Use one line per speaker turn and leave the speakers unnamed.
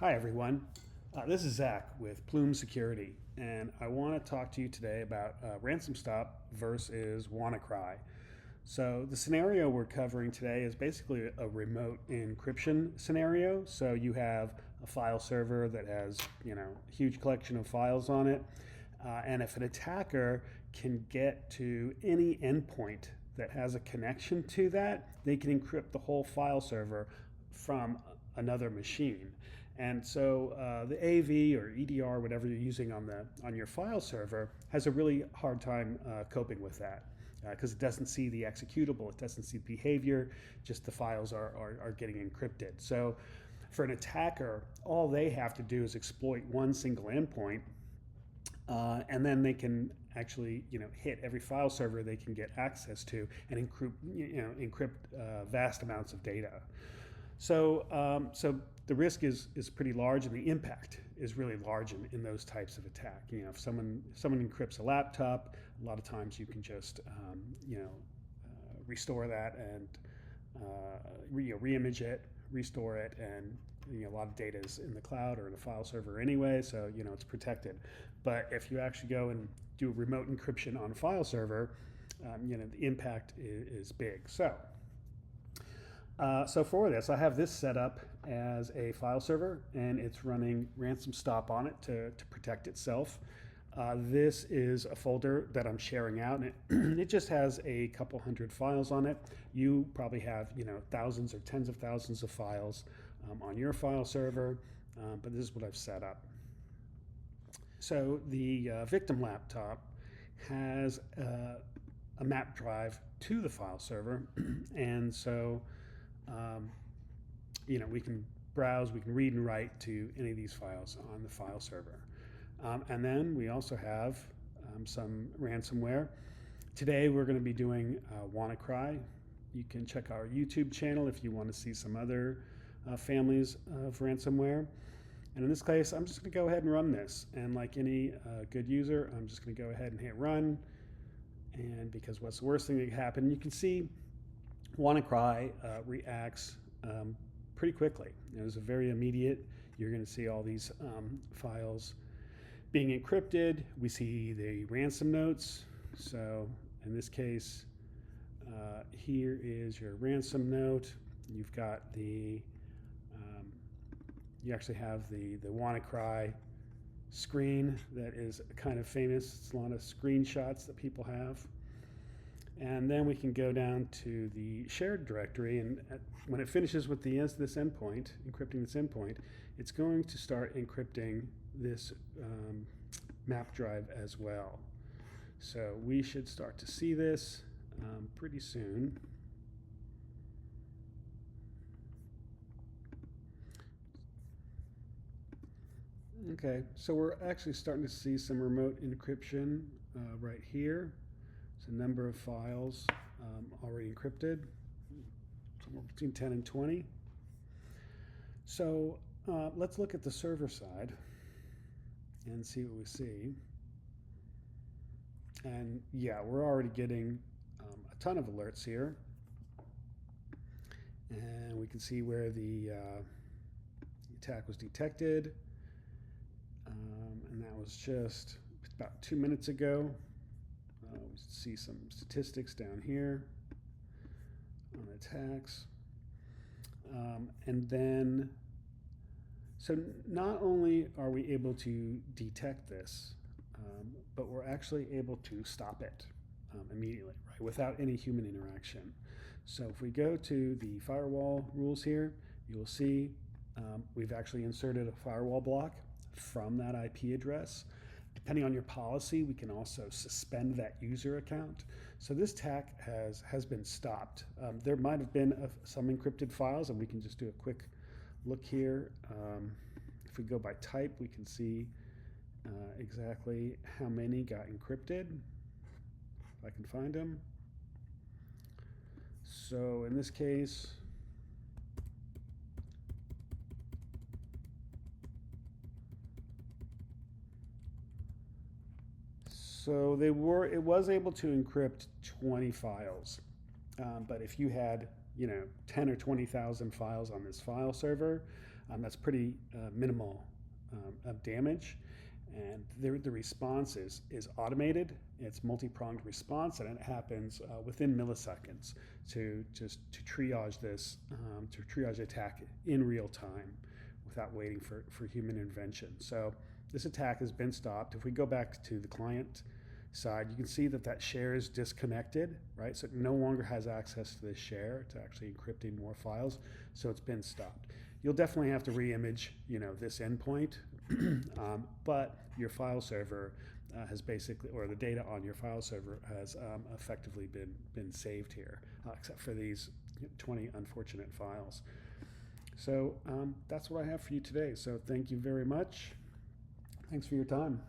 Hi, everyone. This is Zach with Plume Security, and I want to talk to you today about RansomStop versus WannaCry. So, the scenario we're covering today is basically a remote encryption scenario. So, you have a file server that has, a huge collection of files on it, and if an attacker can get to any endpoint that has a connection to that, they can encrypt the whole file server from another machine. And so the AV or EDR, whatever you're using on your file server, has a really hard time coping with that because it doesn't see the executable, it doesn't see behavior, just the files are getting encrypted. So for an attacker, all they have to do is exploit one single endpoint, and then they can actually hit every file server they can get access to and encrypt vast amounts of data. So the risk is pretty large, and the impact is really large in those types of attack. If someone encrypts a laptop, a lot of times you can just restore that and reimage it, restore it, and a lot of data is in the cloud or in a file server anyway, so it's protected. But if you actually go and do remote encryption on a file server, the impact is big. So for this, I have this set up as a file server, and it's running RansomStop on it to protect itself. This is a folder that I'm sharing out, and it just has a couple hundred files on it. You probably have thousands or tens of thousands of files on your file server, but this is what I've set up. So the victim laptop has a map drive to the file server, and so we can browse, we can read and write to any of these files on the file server. And then we also have some ransomware. Today we're going to be doing WannaCry. You can check our YouTube channel if you want to see some other families of ransomware. And in this case, I'm just going to go ahead and run this. And like any good user, I'm just going to go ahead and hit run. And because what's the worst thing that can happen? You can see WannaCry reacts pretty quickly. It was a very immediate. You're going to see all these files being encrypted. We see the ransom notes. So in this case, here is your ransom note. You've got you actually have the WannaCry screen that is kind of famous. It's a lot of screenshots that people have. And then we can go down to the shared directory, and when it finishes with this endpoint, encrypting this endpoint, it's going to start encrypting this map drive as well. So we should start to see this pretty soon. Okay, so we're actually starting to see some remote encryption right here. It's a number of files already encrypted, somewhere between 10 and 20. So let's look at the server side and see what we see. And yeah, we're already getting a ton of alerts here. And we can see where the attack was detected. And that was just about 2 minutes ago. We see some statistics down here on attacks. And then, so not only are we able to detect this, but we're actually able to stop it immediately, right, without any human interaction. So if we go to the firewall rules here, you will see we've actually inserted a firewall block from that IP address. Depending on your policy, we can also suspend that user account. So this attack has been stopped. There might have been some encrypted files, and we can just do a quick look here. If we go by type, we can see exactly how many got encrypted, if I can find them. So in this case, so it was able to encrypt 20 files. But if you had 10 or 20,000 files on this file server, That's pretty minimal of damage. And the response is automated. It's multi-pronged response, and it happens within milliseconds to triage this, to triage attack in real time without waiting for human intervention. So this attack has been stopped. If we go back to the client side, you can see that share is disconnected, right? So it no longer has access to this share to actually encrypting more files. So it's been stopped. You'll definitely have to re-image, this endpoint, but your file server has basically, or the data on your file server has effectively been saved here, except for these 20 unfortunate files. So that's what I have for you today. So thank you very much. Thanks for your time.